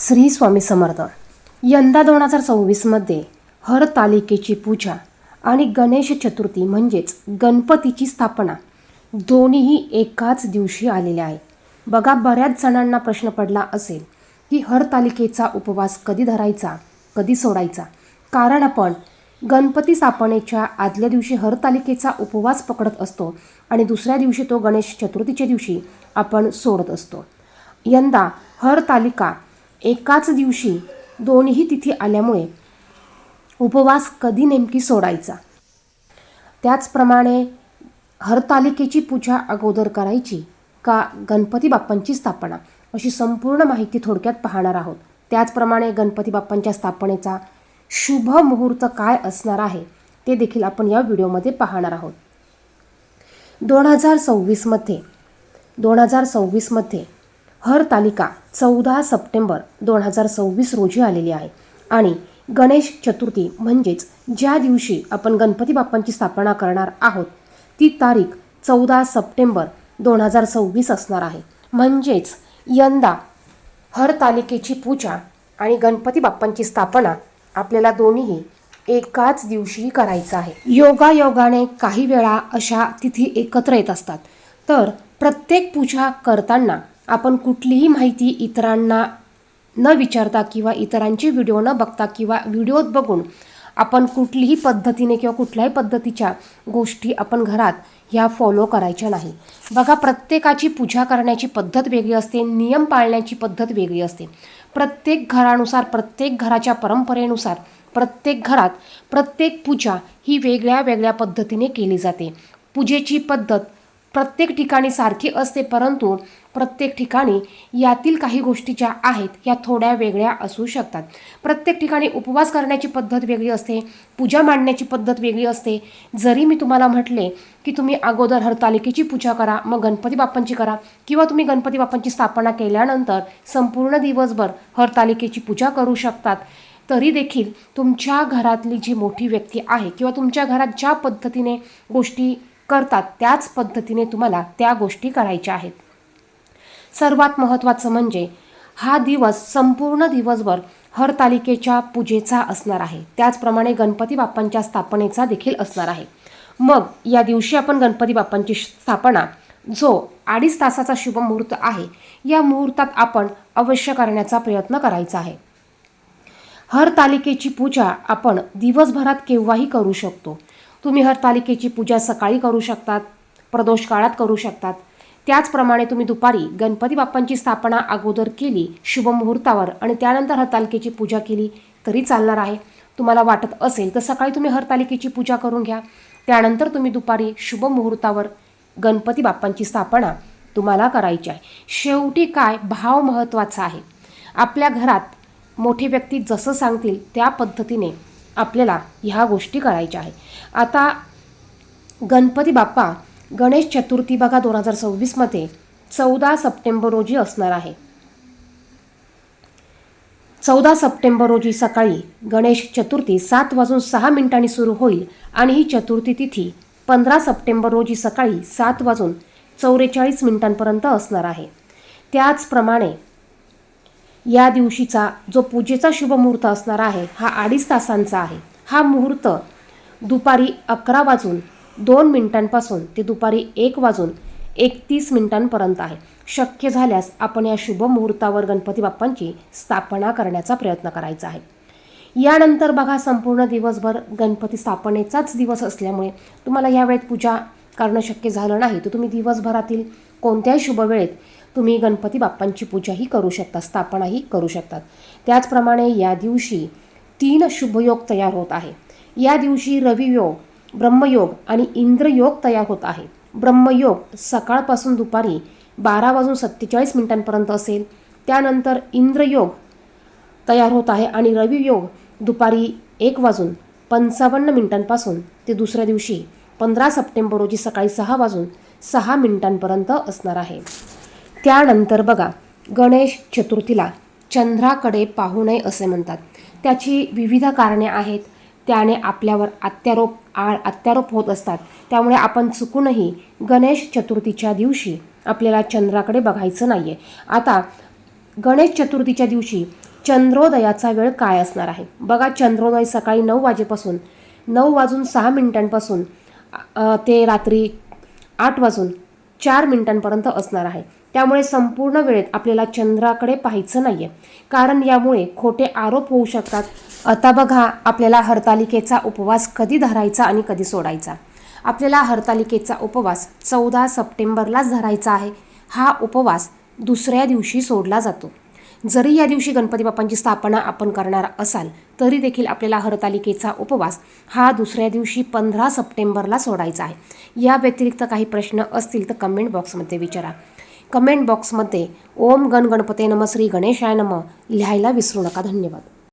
श्री स्वामी समर्थ. यंदा 2024मध्ये हरतालिकेची पूजा आणि गणेश चतुर्थी म्हणजेच गणपतीची स्थापना दोन्हीही एकाच दिवशी आलेले आहे. बघा, बऱ्याच जणांना प्रश्न पडला असेल की हरतालिकेचा उपवास कधी धरायचा, कधी सोडायचा. कारण आपण गणपती स्थापनेच्या आदल्या दिवशी हरतालिकेचा उपवास पकडत असतो आणि दुसऱ्या दिवशी तो गणेश चतुर्थीच्या दिवशी आपण सोडत असतो. यंदा हरतालिका एकाच दिवशी दोन्ही तिथी आल्यामुळे उपवास कधी नेमकी सोडायचा, त्याचप्रमाणे हरतालिकेची पूजा अगोदर करायची का गणपती बाप्पांची स्थापना, अशी संपूर्ण माहिती थोडक्यात पाहणार आहोत. त्याचप्रमाणे गणपती बाप्पांच्या स्थापनेचा शुभ मुहूर्त काय असणार आहे ते देखील आपण या व्हिडिओमध्ये पाहणार आहोत. 2024मध्ये हरतालिका 14 सप्टेंबर 2024 रोजी आलेली आहे आणि गणेश चतुर्थी म्हणजेच ज्या दिवशी आपण गणपती बाप्पांची स्थापना करणार आहोत ती तारीख 14 सप्टेंबर 2026 असणार आहे. म्हणजेच यंदा हरतालिकेची पूजा आणि गणपती बाप्पांची स्थापना आपल्याला दोन्हीही एकाच दिवशी करायचं आहे. योगायोगाने काही वेळा अशा तिथी एकत्र येत असतात. तर प्रत्येक पूजा करताना आपण कुठलीही माहिती इतरांना न विचारता किंवा इतरांचे व्हिडिओ न बघता किंवा व्हिडिओत बघून आपण कुठलीही पद्धतीने किंवा कुठल्याही पद्धतीच्या गोष्टी आपण घरात ह्या फॉलो करायच्या नाही. बघा, प्रत्येकाची पूजा करण्याची पद्धत वेगळी असते, नियम पाळण्याची पद्धत वेगळी असते. प्रत्येक घरानुसार, प्रत्येक घराच्या परंपरेनुसार प्रत्येक घरात प्रत्येक पूजा ही वेगळ्या वेगळ्या पद्धतीने केली जाते. पूजेची पद्धत प्रत्येक ठिकाणी सारखी असते, परंतु प्रत्येक ठिकाणी यातील काही गोष्टी ज्या आहेत ह्या थोड्या वेगळ्या असू शकतात. प्रत्येक ठिकाणी उपवास करण्याची पद्धत वेगळी असते, पूजा मांडण्याची पद्धत वेगळी असते. जरी मी तुम्हाला म्हटले की तुम्ही अगोदर हरतालिकेची पूजा करा, मग गणपती बाप्पांची करा, किंवा तुम्ही गणपती बाप्पांची स्थापना केल्यानंतर संपूर्ण दिवसभर हरतालिकेची पूजा करू शकतात, तरी देखील तुमच्या घरातली जी मोठी व्यक्ती आहे किंवा तुमच्या घरात ज्या पद्धतीने गोष्टी करतात त्याच पद्धतीने तुम्हाला त्या गोष्टी करायच्या आहेत. सर्वात महत्त्वाचं म्हणजे हा दिवस संपूर्ण दिवसभर हरतालिकेच्या पूजेचा असणार आहे. त्याचप्रमाणे गणपती बाप्पांच्या स्थापनेचा देखील असणार आहे. मग या दिवशी आपण गणपती बाप्पांची स्थापना, जो 2.5 तासाचा शुभ मुहूर्त आहे, या मुहूर्तात आपण अवश्य करण्याचा प्रयत्न करायचा आहे. हरतालिकेची पूजा आपण दिवसभरात केव्हाही करू शकतो. तुम्ही हरतालिकेची पूजा सकाळी करू शकतात, प्रदोष काळात करू शकतात. त्याचप्रमाणे तुम्ही दुपारी गणपती बाप्पांची स्थापना अगोदर केली शुभ मुहूर्तावर आणि त्यानंतर हरतालिकेची पूजा केली तरी चालणार आहे. तुम्हाला वाटत असेल तर सकाळी तुम्ही हरतालिकेची पूजा करून घ्या, त्यानंतर तुम्ही दुपारी शुभ मुहूर्तावर गणपती बाप्पांची स्थापना तुम्हाला करायची आहे. शेवटी काय, भाव महत्त्वाचा आहे. आपल्या घरात मोठी व्यक्ती जसं सांगतील त्या पद्धतीने आपल्याला ह्या गोष्टी करायच्या आहे. आता गणपती बाप्पा गणेश चतुर्थी बघा 2026मध्ये 14 सप्टेंबर रोजी असणार आहे. 14 सप्टेंबर रोजी सकाळी गणेश चतुर्थी 7:06 सुरू होईल आणि ही चतुर्थी तिथी 15 सप्टेंबर रोजी सकाळी 7:44 असणार आहे. त्याचप्रमाणे या दिवशीचा जो पूजेचा शुभ मुहूर्त असणार आहे हा 2.5 तासांचा आहे. हा मुहूर्त दुपारी 11:02 ते दुपारी 1:31 आहे. शक्य झाल्यास आपण या शुभ मुहूर्तावर गणपती बाप्पांची स्थापना करण्याचा प्रयत्न करायचा आहे. यानंतर बघा, संपूर्ण दिवसभर गणपती स्थापनेचाच दिवस असल्यामुळे तुम्हाला या वेळेत पूजा करणं शक्य झालं नाही, तर तुम्ही दिवसभरातील कोणत्याही शुभ वेळेत तुम्ही गणपती बाप्पांची पूजाही करू शकता, स्थापनाही करू शकतात. त्याचप्रमाणे या दिवशी 3 शुभयोग तयार होत आहे. या दिवशी रवियोग, ब्रह्मयोग आणि इंद्रयोग तयार होत आहे. ब्रह्मयोग सकाळपासून दुपारी 12:47 असेल. त्यानंतर इंद्रयोग तयार होत आहे आणि रवियोग दुपारी 1:55 ते दुसऱ्या दिवशी 15 सप्टेंबर रोजी सकाळी 6:06 असणार आहे. त्यानंतर बघा, गणेश चतुर्थीला चंद्राकडे पाहू नये असे म्हणतात. त्याची विविध कारणे आहेत. त्याने आपल्यावर अत्यारोप होत असतात. त्यामुळे आपण चुकूनही गणेश चतुर्थीच्या दिवशी आपल्याला चंद्राकडे बघायचं नाही आहे. आता गणेश चतुर्थीच्या दिवशी चंद्रोदयाचा वेळ काय असणार आहे? बघा, चंद्रोदय सकाळी 9 वाजेपासून 9:06 ते रात्री 8:04 असणार आहे. त्यामुळे संपूर्ण वेळेत आपल्याला चंद्राकडे पाहायचं नाहीये, कारण यामुळे खोटे आरोप होऊ शकतात. आता बघा, आपल्याला हरतालिकेचा उपवास कधी धरायचा आणि कधी सोडायचा. आपल्याला हरतालिकेचा उपवास 14 सप्टेंबरलाच धरायचा आहे. हा उपवास दुसऱ्या दिवशी सोडला जातो. जरी या दिवशी गणपती बाप्पांची स्थापना आपण करणार असाल तरी देखील आपल्याला हरतालिकेचा उपवास हा दुसऱ्या दिवशी 15 सप्टेंबरला सोडायचा आहे. या व्यतिरिक्त काही प्रश्न असतील तर कमेंट बॉक्समध्ये विचारा. कमेंट बॉक्समध्ये ओम गण गणपते नमः श्री गणेशाय नमः लिहायला विसरू नका. धन्यवाद.